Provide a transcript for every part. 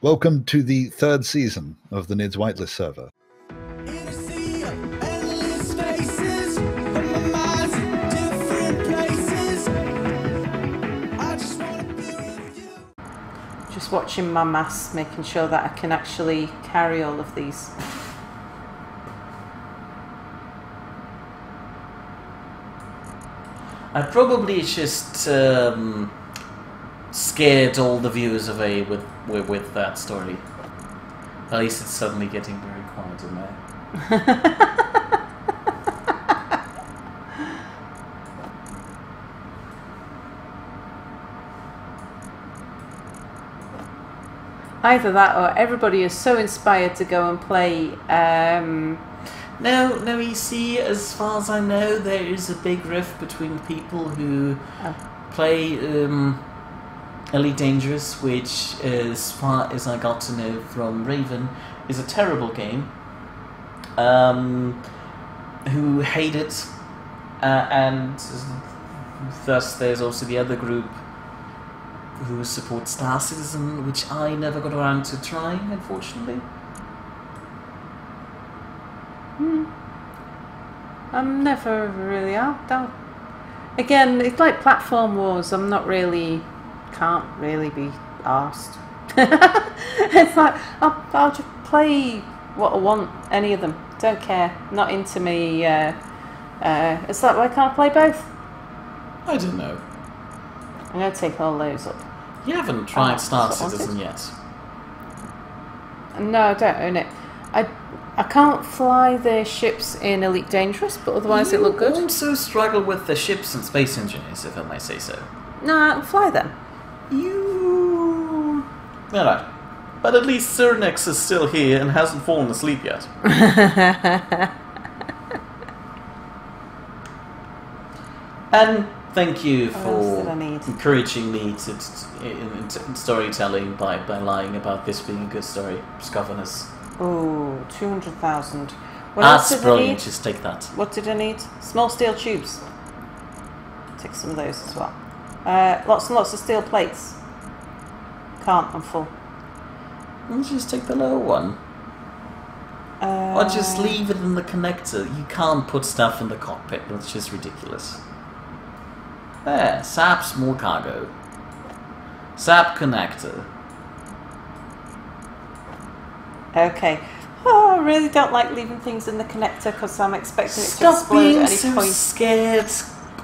Welcome to the third season of the Nidd's Whitelist server. Just watching my Mase, making sure that I can actually carry all of these. I probably just scared all the viewers away with that story. At least it's suddenly getting very quiet in there. Either that or everybody is so inspired to go and play. No, you see, as far as I know, there is a big rift between people who play Elite Dangerous, which, as far as I got to know from Raven, is a terrible game, who hate it, and thus there's also the other group who support Star Citizen, which I never got around to trying, unfortunately. I'm never really out. Again, it's like platform wars. I'm not really, can't really be asked. It's like I'll just play what I want, any of them. Don't care. Not into me. It's like, why can't I play both? I don't know. I'm gonna take all those up. You haven't tried Star Citizen yet. No, I don't own it. I can't fly the ships in Elite Dangerous, but otherwise it looked good. You also struggle with the ships and space engineers, if I may say so. No, I can fly them. Alright. But at least Cyrnex is still here and hasn't fallen asleep yet. And thank you for encouraging me in storytelling by lying about this being a good story. Scoverness. Oh, 200,000. That's brilliant, just take that. What did I need? Small steel tubes. Take some of those as well. Lots and lots of steel plates. Can't, I'm full. Let's just take the lower one. Or just leave it in the connector. You can't put stuff in the cockpit, that's just ridiculous. There, SAP small cargo. SAP connector. Okay. Oh, I really don't like leaving things in the connector because I'm expecting it to explode at any point. Stop being so scared.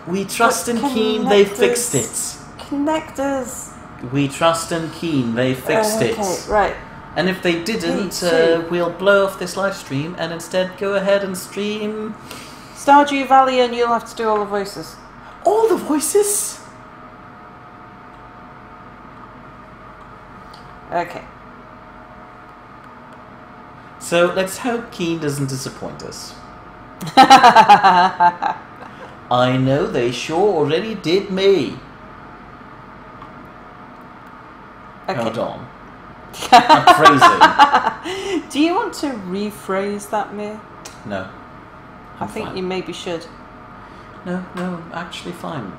We trust in Keen, they fixed it. Connectors. We trust in Keen, they fixed it. Okay, right. And if they didn't, we'll blow off this live stream and instead go ahead and stream Stardew Valley, and you'll have to do all the voices. All the voices? Okay. So let's hope Keen doesn't disappoint us. I know they sure already did me. Okay. Hold on. I'm phrasing. Do you want to rephrase that, Mir? No. I think you maybe should. No, actually fine.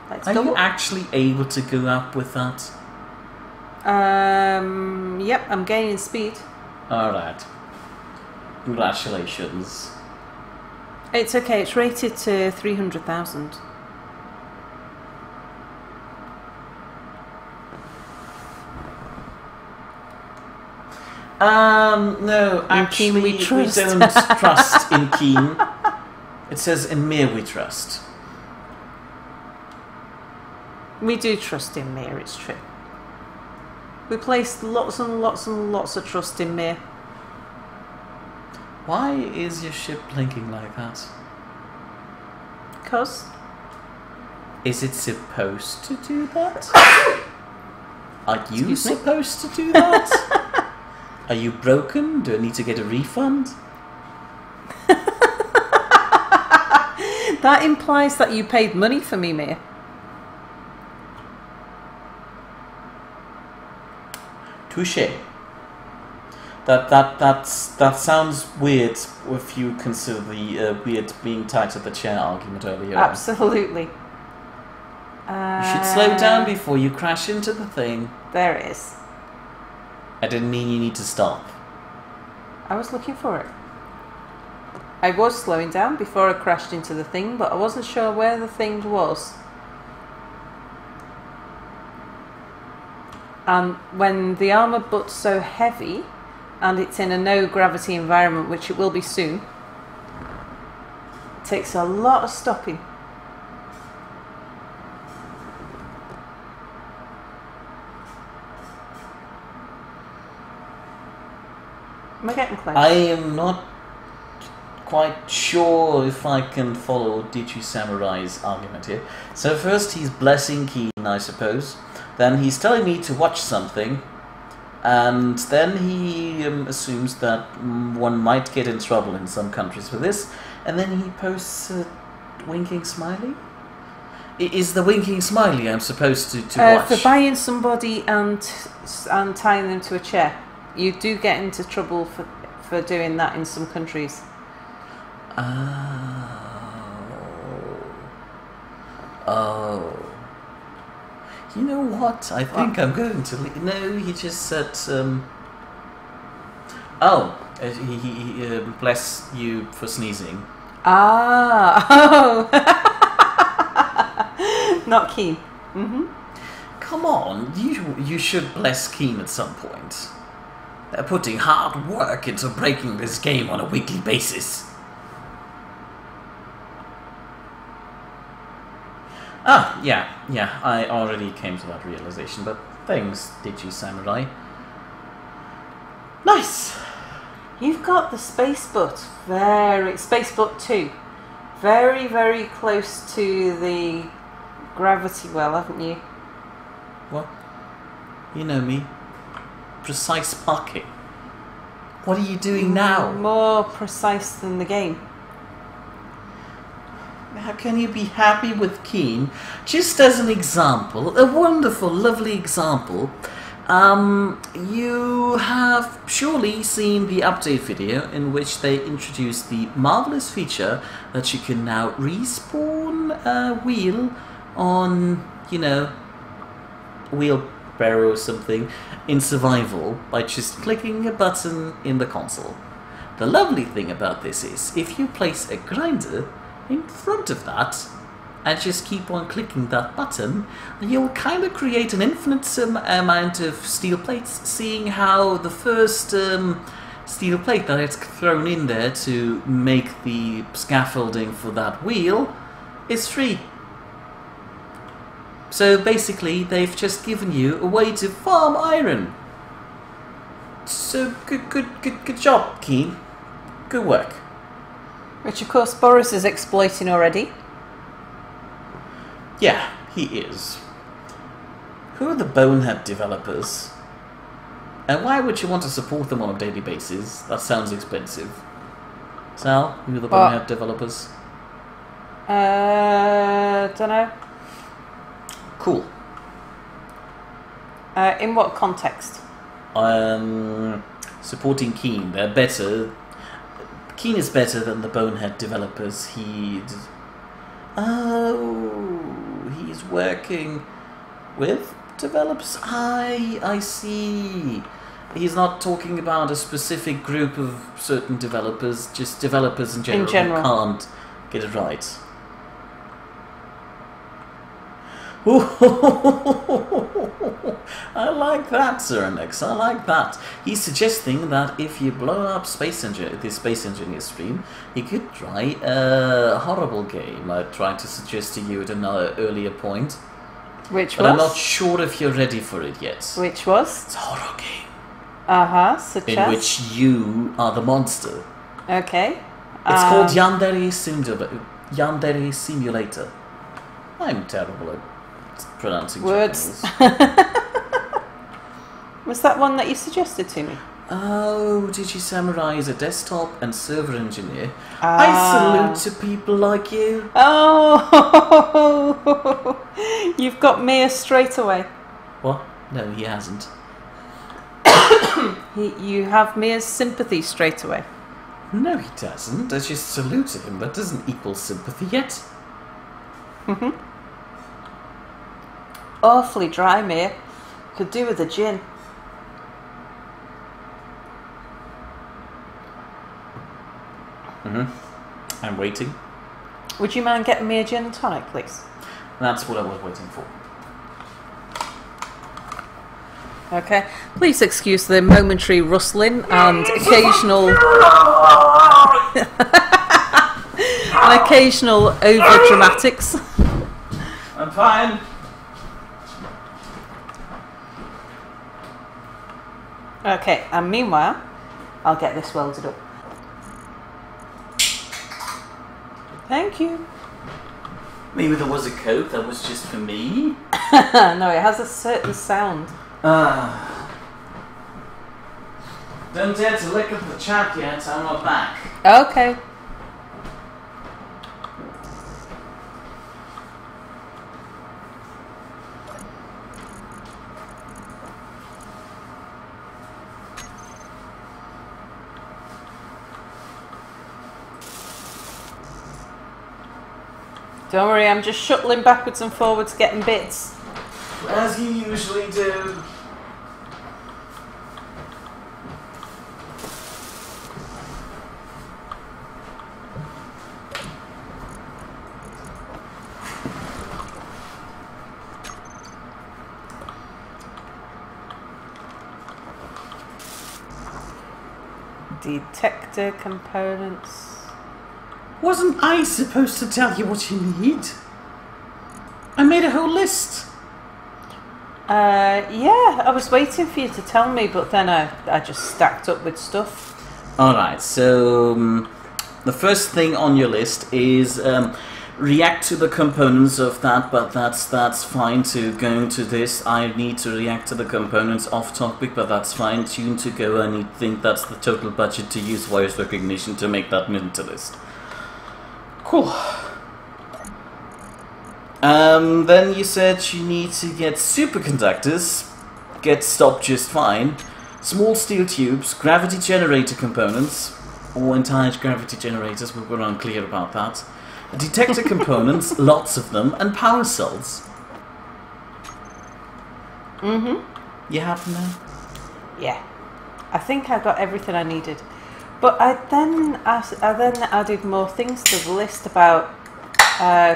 Are you actually able to go up with that? Yep, I'm gaining speed. Alright. Congratulations. It's okay, it's rated to 300,000. No, actually, we don't trust in Keen. It says in Mir we trust. We do trust in Mir, it's true. We placed lots and lots and lots of trust in Mir. Why is your ship blinking like that? Because? Is it supposed to do that? Are you supposed to do that? Are you broken? Do I need to get a refund? That implies that you paid money for me, Mir. Touché. That sounds weird if you consider the weird being tied to the chair argument earlier. Absolutely. You should Slow down before you crash into the thing. There it is. I didn't mean you need to stop. I was looking for it. I was slowing down before I crashed into the thing, but I wasn't sure where the thing was. And when the armour butt's so heavy, and it's in a no-gravity environment, which it will be soon, it takes a lot of stopping. Am I getting close? I am not quite sure if I can follow Digi Samurai's argument here. So first he's blessing Keen, I suppose. Then he's telling me to watch something. And then he assumes that one might get in trouble in some countries with this. And then he posts a winking smiley. Is the winking smiley I'm supposed to watch? For buying somebody and tying them to a chair. You do get into trouble for doing that in some countries. Oh. You know what? I think I'm going to... No, he just said... he bless you for sneezing. Oh. Not Keen. Mm-hmm. Come on, you should bless Keen at some point. They're putting hard work into breaking this game on a weekly basis. Yeah, I already came to that realization, but thanks, Digi Samurai. Nice! You've got the space butt, space butt 2, very, very close to the gravity well, haven't you? What? You know me. Precise parking. What are you doing now? More precise than the game. How can you be happy with Keen? Just as an example, a wonderful, lovely example, you have surely seen the update video in which they introduced the marvelous feature that you can now respawn a wheel on, you know, wheelbarrow or something in survival by just clicking a button in the console. The lovely thing about this is, if you place a grinder in front of that and just keep on clicking that button, you'll kind of create an infinite amount of steel plates, seeing how the first steel plate that it's thrown in there to make the scaffolding for that wheel is free. So basically they've just given you a way to farm iron. So good job, Keen. Good work. Which of course Boris is exploiting already. Yeah, he is. Who are the Bonehead developers? And why would you want to support them on a daily basis? That sounds expensive. Sal, who are the Bonehead developers? Dunno. Cool. In what context? Supporting Keen. They're better. Keen is better than the Bonehead developers. He's working with developers. I see. He's not talking about a specific group of certain developers, just developers in general, who can't get it right. I like that, Cyrenex. I like that. He's suggesting that if you blow up the Space Engineer stream, you could try a horrible game. I tried to suggest to you at another earlier point. Which but was? I'm not sure if you're ready for it yet. Which was? It's a horror game. Such in as? which you are the monster. Okay. It's called Yandere Simulator. I'm terrible at pronouncing words. Was that one that you suggested to me? Oh, Digi Samurai is a desktop and server engineer. I salute to people like you. Oh, you've got Mia straight away. What? No, he hasn't. You have Mia's sympathy straight away. No, he doesn't. I just salute him. That doesn't equal sympathy yet. awfully dry, mate. Could do with a gin. I'm waiting. Would you mind getting me a gin and tonic, please? That's what I was waiting for. Okay. Please excuse the momentary rustling and occasional over dramatics. I'm fine. Okay, and meanwhile, I'll get this welded up. Thank you. Maybe there was a code that was just for me? No, it has a certain sound. Don't dare to look at the chat yet, I'm not back. Okay. Don't worry, I'm just shuttling backwards and forwards getting bits. As you usually do. Detector components. Wasn't I supposed to tell you what you need? I made a whole list. Yeah, I was waiting for you to tell me, but then I just stacked up with stuff. Alright, so the first thing on your list is react to the components of that, but that's fine to go into this. I need to react to the components off topic, but that's fine. Tune to go, I think that's the total budget to use voice recognition to make that into list. Cool. Then you said you need to get superconductors, get stopped just fine, small steel tubes, gravity generator components, or entire gravity generators, we were unclear about that, detector components, lots of them, and power cells. You have now? Yeah. I think I got everything I needed. But I then added more things to the list about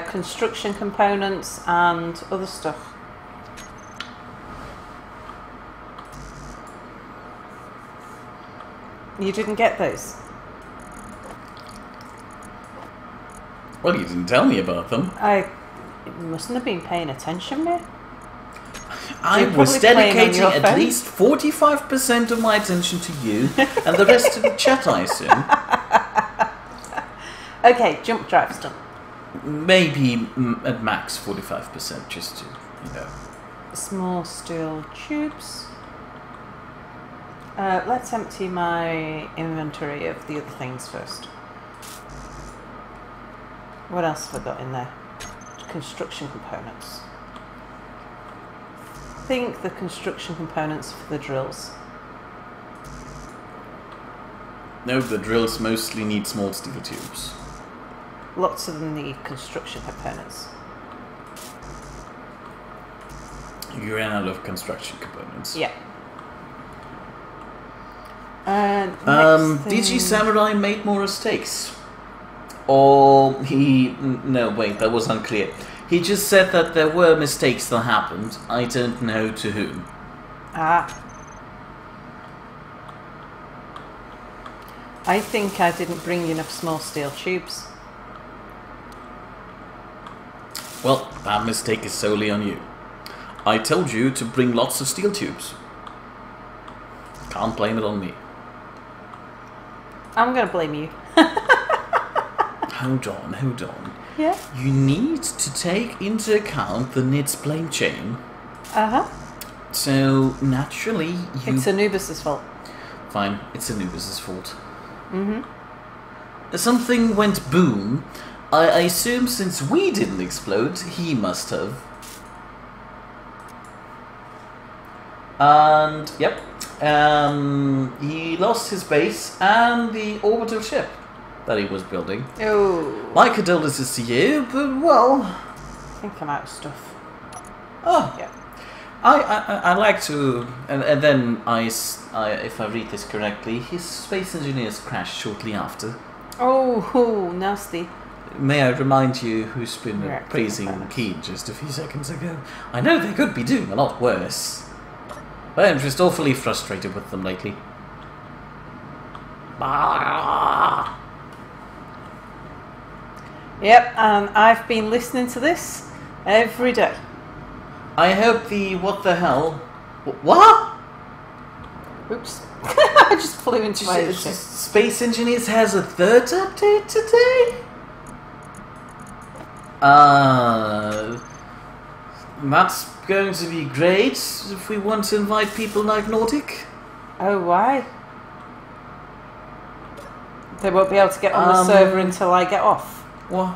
construction components and other stuff. You didn't get those? Well, you didn't tell me about them. I mustn't have been paying attention, mate. I was dedicating at least 45% of my attention to you, and the rest to the chat, I assume. Okay, jump drive's done. Maybe at max 45%, just to, you know. Small steel tubes. Let's empty my inventory of the other things first. What else have I got in there? Construction components. I think the construction components for the drills. No, the drills mostly need small steel tubes. Lots of them need construction components. You ran out of construction components. Yeah. Digi Samurai made more mistakes? Or he... No, wait, that was unclear. He just said that there were mistakes that happened. I don't know to whom. I think I didn't bring enough small steel tubes. Well, that mistake is solely on you. I told you to bring lots of steel tubes. Can't blame it on me. I'm gonna blame you. Hold on. Yeah? You need to take into account the Nidd's blame chain. So, naturally, you... It's Anubis's fault. Fine, it's Anubis's fault. Something went boom. I assume since we didn't explode, he must have. And, yep. He lost his base and the orbital ship that he was building. Oh. My condolences to you, but well... I think I'm out of stuff. Oh. Yeah. I like to, and then if I read this correctly, his space engineers crashed shortly after. Oh, nasty. May I remind you who's been Reactor praising components. Keen just a few seconds ago? I know they could be doing a lot worse. But I'm just awfully frustrated with them lately. Ah. Yep, and I've been listening to this every day. I hope the what the hell? What? Oops. I just flew into my other ship. Space Engineers has a third update today? That's going to be great if we want to invite people like Nordic. Oh, why? They won't be able to get on the server until I get off. What?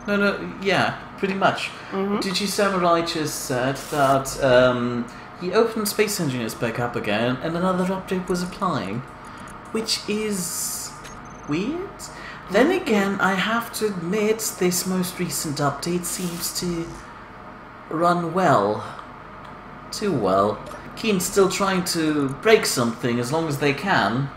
No, yeah, pretty much. Digi Samurai just said that he opened Space Engineers back up again and another update was applying, which is weird. Then again, I have to admit this most recent update seems to run well. Too well. Keen's still trying to break something as long as they can.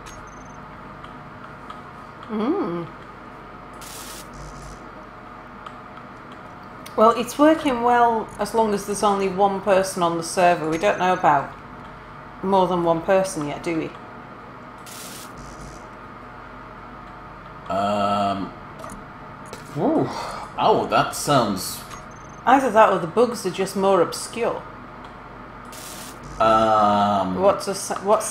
Well, it's working well as long as there's only one person on the server. We don't know about more than one person yet, do we? Oh, that sounds... Either that or the bugs are just more obscure. What sounds what?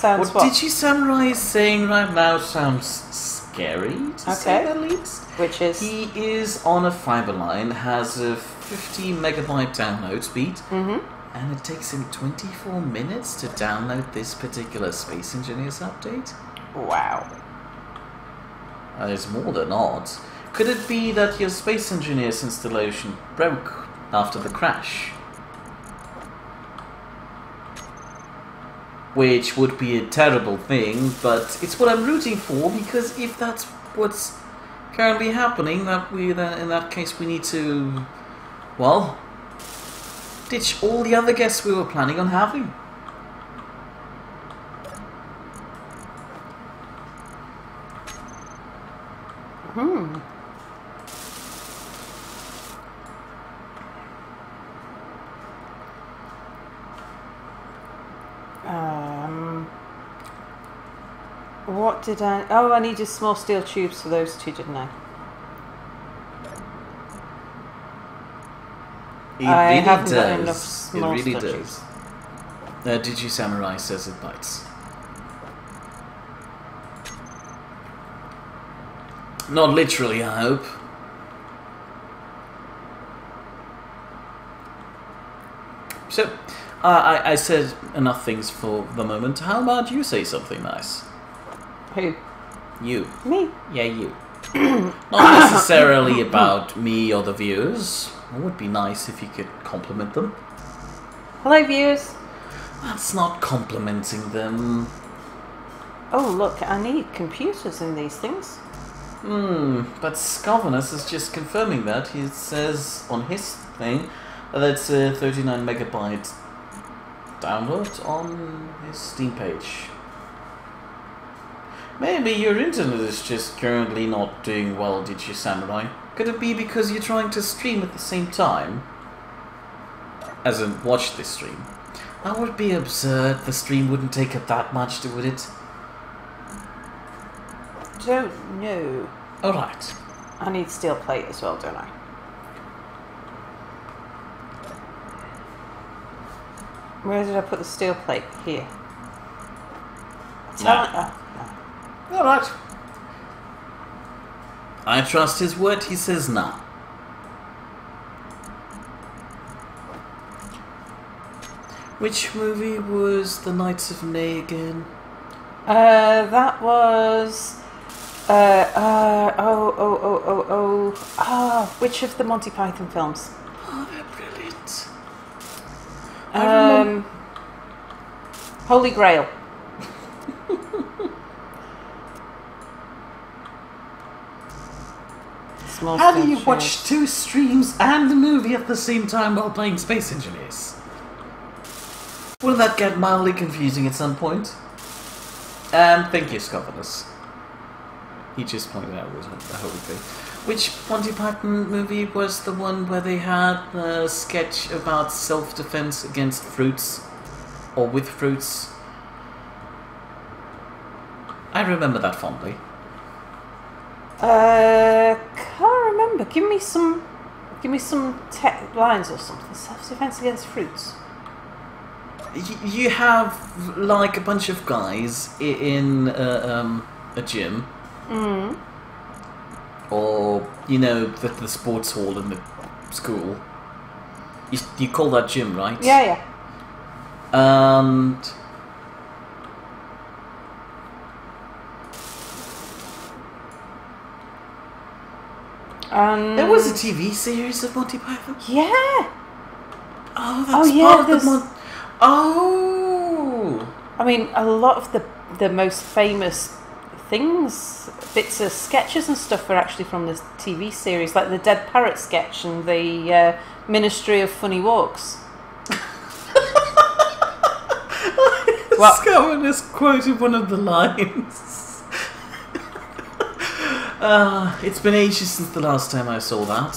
Digi Samurai is saying right now sounds scary, to say the least. Which is? He is on a fiber line, has a 50 megabyte download speed, and it takes him 24 minutes to download this particular Space Engineers update. Wow. That is more than odd. Could it be that your Space Engineers installation broke after the crash? Which would be a terrible thing, but it's what I'm rooting for, because if that's what's currently happening, then in that case we need to, well, ditch all the other guests we were planning on having. What did I... Oh, I needed small steel tubes for those two, didn't I? I haven't got enough small steel tubes. Digi Samurai says it bites. Not literally, I hope. So, I said enough things for the moment. How about you say something nice? Who? You. Me? Yeah, you. Not necessarily about me or the viewers. It would be nice if you could compliment them. Hello, viewers. That's not complimenting them. Oh, look, I need computers in these things. But Scovinus is just confirming that. He says on his thing that it's a 39 megabyte download on his Steam page. Maybe your internet is just currently not doing well, Digi Samurai. Could it be because you're trying to stream at the same time? As in, watch this stream. That would be absurd. The stream wouldn't take up that much, would it? Don't know. Alright. I need steel plate as well, don't I? Where did I put the steel plate? Here. Alright. I trust his word, he says nah. Which movie was The Knights of Nay again? That was... which of the Monty Python films? Oh, they're brilliant. Holy Grail. How do you watch two streams and a movie at the same time while playing Space Engineers? Will that get mildly confusing at some point? Thank you, Scotlanders. He just pointed out it was a whole thing. Which Monty Python movie was the one where they had the sketch about self-defense against fruits? Or with fruits? I remember that fondly. Can't remember. Give me some lines or something. Self-defense against fruits. You have like a bunch of guys in a gym, or you know the sports hall in the school. You call that gym, right? Yeah. And there was a TV series of Monty Python. Yeah. Oh, that's part of the Oh! I mean, a lot of the most famous things, bits of sketches and stuff are actually from this TV series, like the Dead Parrot sketch and the Ministry of Funny Walks. Scowen has quoted one of the lines. It's been ages since the last time I saw that.